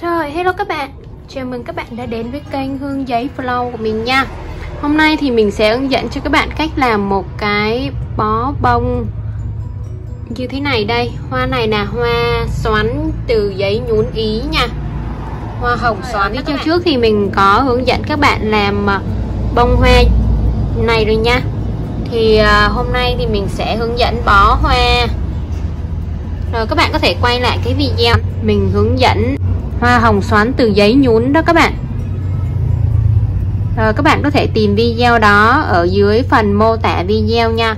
Rồi, hello các bạn. Chào mừng các bạn đã đến với kênh Hương Giấy Flower của mình nha. Hôm nay thì mình sẽ hướng dẫn cho các bạn cách làm một cái bó bông như thế này đây. Hoa này là hoa xoắn từ giấy nhún Ý nha. Hoa hồng xoắn. Video trước thì mình có hướng dẫn các bạn làm bông hoa này rồi nha. Thì hôm nay thì mình sẽ hướng dẫn bó hoa. Rồi các bạn có thể quay lại cái video mình hướng dẫn hoa hồng xoắn từ giấy nhún đó các bạn. Rồi các bạn có thể tìm video đó ở dưới phần mô tả video nha.